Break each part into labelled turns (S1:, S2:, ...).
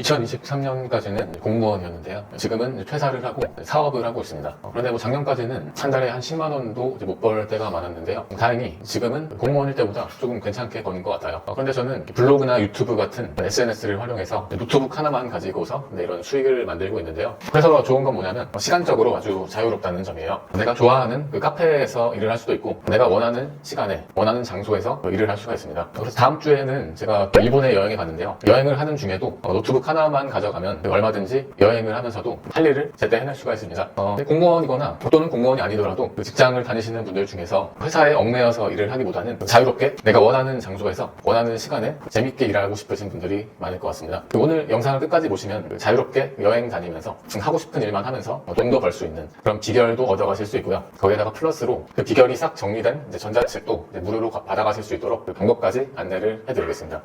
S1: 2023년까지는 공무원이었는데요. 지금은 퇴사를 하고 사업을 하고 있습니다. 그런데 뭐 작년까지는 한 달에 한 10만 원도 못 벌 때가 많았는데요. 다행히 지금은 공무원일 때보다 조금 괜찮게 버는 것 같아요. 그런데 저는 블로그나 유튜브 같은 SNS를 활용해서 노트북 하나만 가지고서 이런 수익을 만들고 있는데요. 그래서 좋은 건 뭐냐면 시간적으로 아주 자유롭다는 점이에요. 내가 좋아하는 그 카페에서 일을 할 수도 있고 내가 원하는 시간에 원하는 장소에서 일을 할 수가 있습니다. 그래서 다음 주에는 제가 일본에 여행에 가는데요. 여행을 하는 중에도 노트북 하나만 가져가면 얼마든지 여행을 하면서도 할 일을 제때 해낼 수가 있습니다. 공무원이거나 또는 공무원이 아니더라도 그 직장을 다니시는 분들 중에서 회사에 얽매여서 일을 하기보다는 자유롭게 내가 원하는 장소에서 원하는 시간에 재밌게 일하고 싶으신 분들이 많을 것 같습니다. 오늘 영상을 끝까지 보시면 자유롭게 여행 다니면서 하고 싶은 일만 하면서 돈도 벌 수 있는 그런 비결도 얻어가실 수 있고요. 거기에다가 플러스로 그 비결이 싹 정리된 전자책도 무료로 받아가실 수 있도록 그 방법까지 안내를 해드리겠습니다.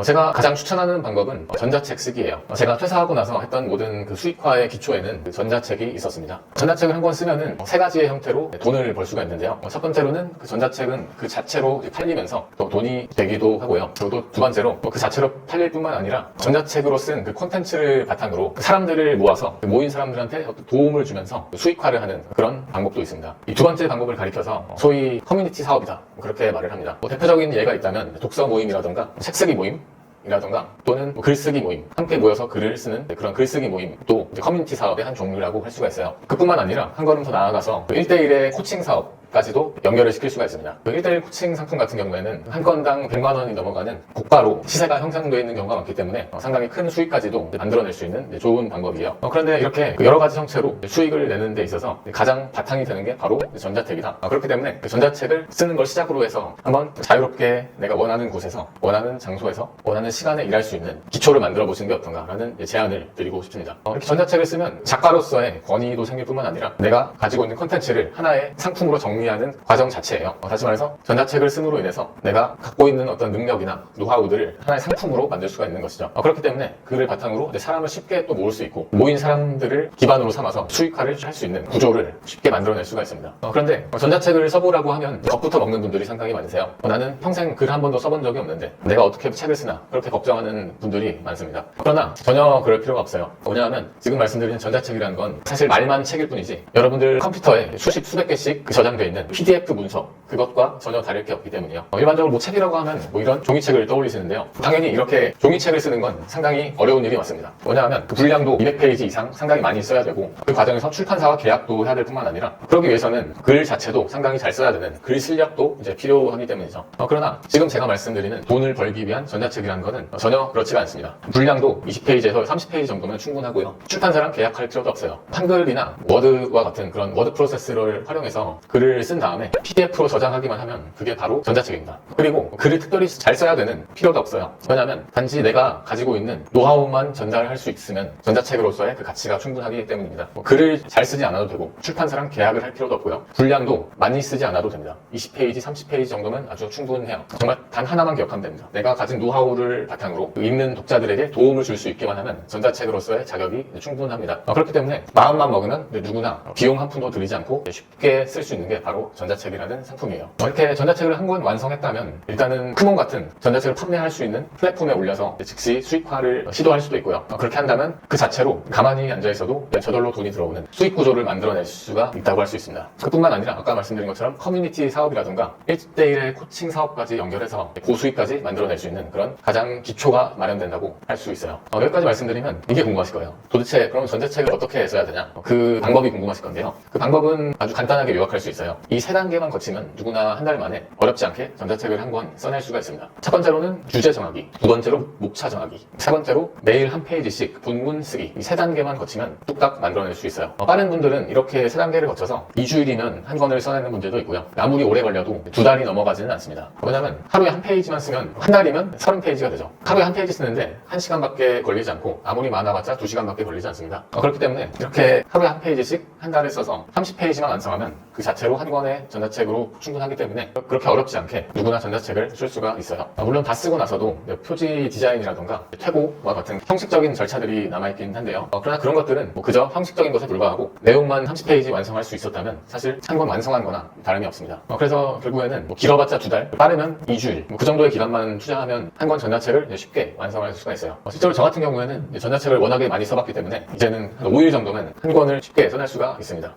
S1: 제가 가장 추천하는 방법은 전자책 쓰기예요. 제가 퇴사하고 나서 했던 모든 그 수익화의 기초에는 그 전자책이 있었습니다. 전자책을 한 권 쓰면은 세 가지의 형태로 돈을 벌 수가 있는데요. 첫 번째로는 그 전자책은 그 자체로 팔리면서 또 돈이 되기도 하고요. 그리고 두 번째로 그 자체로 팔릴 뿐만 아니라 전자책으로 쓴 그 콘텐츠를 바탕으로 사람들을 모아서 모인 사람들한테 도움을 주면서 수익화를 하는 그런 방법도 있습니다. 이 두 번째 방법을 가리켜서 소위 커뮤니티 사업이다, 그렇게 말을 합니다. 대표적인 예가 있다면 독서 모임이라던가 책쓰기 모임 이라던가 또는 글쓰기 모임, 함께 모여서 글을 쓰는 그런 글쓰기 모임도 커뮤니티 사업의 한 종류라고 할 수가 있어요. 그뿐만 아니라 한 걸음 더 나아가서 1대1의 코칭 사업까지도 연결을 시킬 수가 있습니다. 1대1 코칭 상품 같은 경우에는 한 건당 100만 원이 넘어가는 고가로 시세가 형성되어 있는 경우가 많기 때문에 상당히 큰 수익까지도 만들어낼 수 있는 좋은 방법이에요. 그런데 이렇게 여러 가지 형태로 수익을 내는 데 있어서 가장 바탕이 되는 게 바로 전자책이다. 그렇기 때문에 전자책을 쓰는 걸 시작으로 해서 한번 자유롭게 내가 원하는 곳에서 원하는 장소에서 원하는 시간에 일할 수 있는 기초를 만들어 보시는 게 어떤가라는 제안을 드리고 싶습니다. 이렇게 전자책을 쓰면 작가로서의 권위도 생길 뿐만 아니라 내가 가지고 있는 콘텐츠를 하나의 상품으로 정리하는 과정 자체예요. 다시 말해서 전자책을 씀으로 인해서 내가 갖고 있는 어떤 능력이나 노하우들을 하나의 상품으로 만들 수가 있는 것이죠. 그렇기 때문에 그를 바탕으로 사람을 쉽게 또 모을 수 있고 모인 사람들을 기반으로 삼아서 수익화를 할 수 있는 구조를 쉽게 만들어낼 수가 있습니다. 그런데 전자책을 써보라고 하면 겁부터 먹는 분들이 상당히 많으세요. 나는 평생 글 한 번도 써본 적이 없는데 내가 어떻게 책을 쓰나 그렇게 걱정하는 분들이 많습니다. 그러나 전혀 그럴 필요가 없어요. 뭐냐면 지금 말씀드린 전자책이라는 건 사실 말만 책일 뿐이지 여러분들 컴퓨터에 수십 수백 개씩 저장되어 있는 PDF 문서 그것과 전혀 다를 게 없기 때문이요. 일반적으로 뭐 책이라고 하면 이런 종이책을 떠올리시는데요. 당연히 이렇게 종이책을 쓰는 건 상당히 어려운 일이 맞습니다. 뭐냐면 그 분량도 200페이지 이상 상당히 많이 써야 되고 그 과정에서 출판사와 계약도 해야 될 뿐만 아니라 그러기 위해서는 글 자체도 상당히 잘 써야 되는 글 실력도 필요하기 때문이죠. 그러나 지금 제가 말씀드리는 돈을 벌기 위한 전자책이라는 거는 전혀 그렇지가 않습니다. 분량도 20페이지에서 30페이지 정도면 충분하고요. 출판사랑 계약할 필요도 없어요. 한글이나 워드와 같은 그런 워드 프로세서를 활용해서 글을 쓴 다음에 PDF로 저장하기만 하면 그게 바로 전자책입니다. 그리고 글을 특별히 잘 써야 되는 필요도 없어요. 왜냐하면 단지 내가 가지고 있는 노하우만 전달할 수 있으면 전자책으로서의 그 가치가 충분하기 때문입니다. 글을 잘 쓰지 않아도 되고 출판사랑 계약을 할 필요도 없고요. 분량도 많이 쓰지 않아도 됩니다. 20페이지, 30페이지 정도면 아주 충분해요. 정말 단 하나만 기억하면 됩니다. 내가 가진 노하우를 바탕으로 읽는 독자들에게 도움을 줄 수 있기만 하면 전자책으로서의 자격이 충분합니다. 그렇기 때문에 마음만 먹으면 누구나 비용 한 푼도 들이지 않고 쉽게 쓸 수 있는 게 바로 전자책이라는 상품이에요. 이렇게 전자책을 한 권 완성했다면 일단은 크몬 같은 전자책을 판매할 수 있는 플랫폼에 올려서 즉시 수익화를 시도할 수도 있고요. 그렇게 한다면 그 자체로 가만히 앉아있어도 저절로 돈이 들어오는 수익 구조를 만들어낼 수가 있다고 할 수 있습니다. 그뿐만 아니라 아까 말씀드린 것처럼 커뮤니티 사업이라든가 1대1의 코칭 사업까지 연결해서 고수익까지 만들어낼 수 있는 그런 가장 기초가 마련된다고 할 수 있어요. 여기까지 말씀드리면 이게 궁금하실 거예요. 도대체 그럼 전자책을 어떻게 써야 되냐? 그 방법이 궁금하실 건데요. 그 방법은 아주 간단하게 요약할 수 있어요. 이 세 단계만 거치면 누구나 한 달 만에 어렵지 않게 전자책을 한 권 써낼 수가 있습니다. 첫 번째로는 주제 정하기, 두 번째로 목차 정하기, 세 번째로 매일 한 페이지씩 본문 쓰기. 이 세 단계만 거치면 뚝딱 만들어낼 수 있어요. 빠른 분들은 이렇게 세 단계를 거쳐서 2주일이면 한 권을 써내는 분들도 있고요. 아무리 오래 걸려도 2달이 넘어가지는 않습니다. 왜냐면 하루에 한 페이지만 쓰면 한 달이면 30페이지가 되죠. 하루에 한 페이지 쓰는데 1시간밖에 걸리지 않고 아무리 많아봤자 2시간밖에 걸리지 않습니다. 그렇기 때문에 이렇게 하루에 한 페이지씩 한 달에 써서 30페이지만 완성하면 그 자체로 한 권의 전자책으로 충분하기 때문에 그렇게 어렵지 않게 누구나 전자책을 쓸 수가 있어요. 물론 다 쓰고 나서도 표지 디자인이라던가 퇴고와 같은 형식적인 절차들이 남아있긴 한데요. 그러나 그런 것들은 그저 형식적인 것에 불과하고 내용만 30페이지 완성할 수 있었다면 사실 한 권 완성한 거나 다름이 없습니다. 그래서 결국에는 길어봤자 2달, 빠르면 2주일 그 정도의 기간만 투자하면 한 권 전자책을 쉽게 완성할 수가 있어요. 실제로 저 같은 경우에는 전자책을 워낙에 많이 써봤기 때문에 이제는 한 5일 정도면 한 권을 쉽게 써낼 수가 있습니다.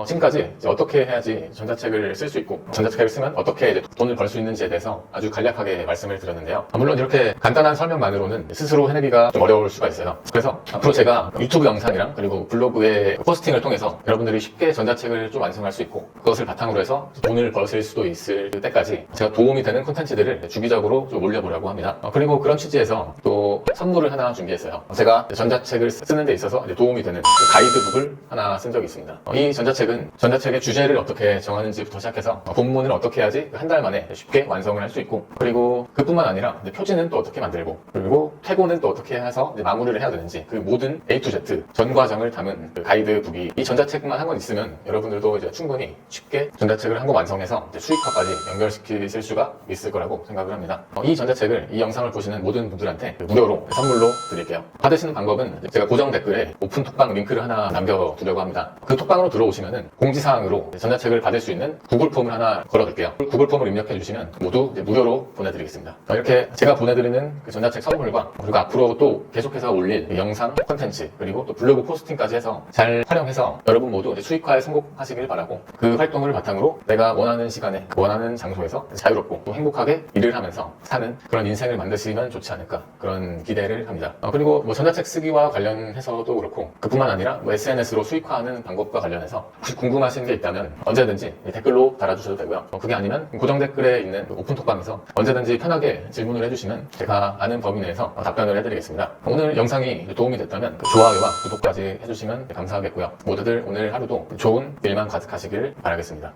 S1: 지금까지 어떻게 해야지 전자책을 쓸 수 있고 전자책을 쓰면 어떻게 돈을 벌 수 있는지에 대해서 아주 간략하게 말씀을 드렸는데요. 물론 이렇게 간단한 설명만으로는 스스로 해내기가 좀 어려울 수가 있어요. 그래서 앞으로 제가 유튜브 영상이랑 그리고 블로그의 포스팅을 통해서 여러분들이 쉽게 전자책을 좀 완성할 수 있고 그것을 바탕으로 해서 돈을 버실 수도 있을 때까지 제가 도움이 되는 콘텐츠들을 주기적으로 좀 올려보려고 합니다. 그리고 그런 취지에서 또 선물을 하나 준비했어요. 제가 전자책을 쓰는 데 있어서 도움이 되는 가이드북을 하나 쓴 적이 있습니다. 이 전자책은 전자책의 주제를 어떻게 정하는지부터 시작해서 본문을 어떻게 해야지 한 달 만에 쉽게 완성을 할 수 있고 그리고 그뿐만 아니라 표지는 또 어떻게 만들고 그리고 퇴고는 또 어떻게 해서 마무리를 해야 되는지 그 모든 A to Z 전 과정을 담은 그 가이드북이 이 전자책만 한 권 있으면 여러분들도 이제 충분히 쉽게 전자책을 한 권 완성해서 수익화까지 연결시킬 수가 있을 거라고 생각을 합니다. 이 전자책을 이 영상을 보시는 모든 분들한테 무료로 선물로 드릴게요. 받으시는 방법은 제가 고정 댓글에 오픈 톡방 링크를 하나 남겨두려고 합니다. 그 톡방으로 들어오시면은 공지사항으로 전자책을 받을 수 있는 구글 폼을 하나 걸어둘게요. 구글 폼을 입력해 주시면 모두 이제 무료로 보내드리겠습니다. 이렇게 제가 보내드리는 그 전자책 선물과 그리고 앞으로 또 계속해서 올릴 영상 콘텐츠 그리고 또 블로그 포스팅까지 해서 잘 활용해서 여러분 모두 이제 수익화에 성공하시길 바라고 그 활동을 바탕으로 내가 원하는 시간에 원하는 장소에서 자유롭고 또 행복하게 일을 하면서 사는 그런 인생을 만드시면 좋지 않을까 그런 기대를 합니다. 그리고 전자책 쓰기와 관련해서도 그렇고 그뿐만 아니라 SNS로 수익화하는 방법과 관련해서 혹시 궁금하신 게 있다면 언제든지 댓글로 달아주셔도 되고요. 그게 아니면 고정 댓글에 있는 오픈톡방에서 언제든지 편하게 질문을 해주시면 제가 아는 범위 내에서 답변을 해드리겠습니다. 오늘 영상이 도움이 됐다면 좋아요와 구독까지 해주시면 감사하겠고요. 모두들 오늘 하루도 좋은 일만 가득하시길 바라겠습니다.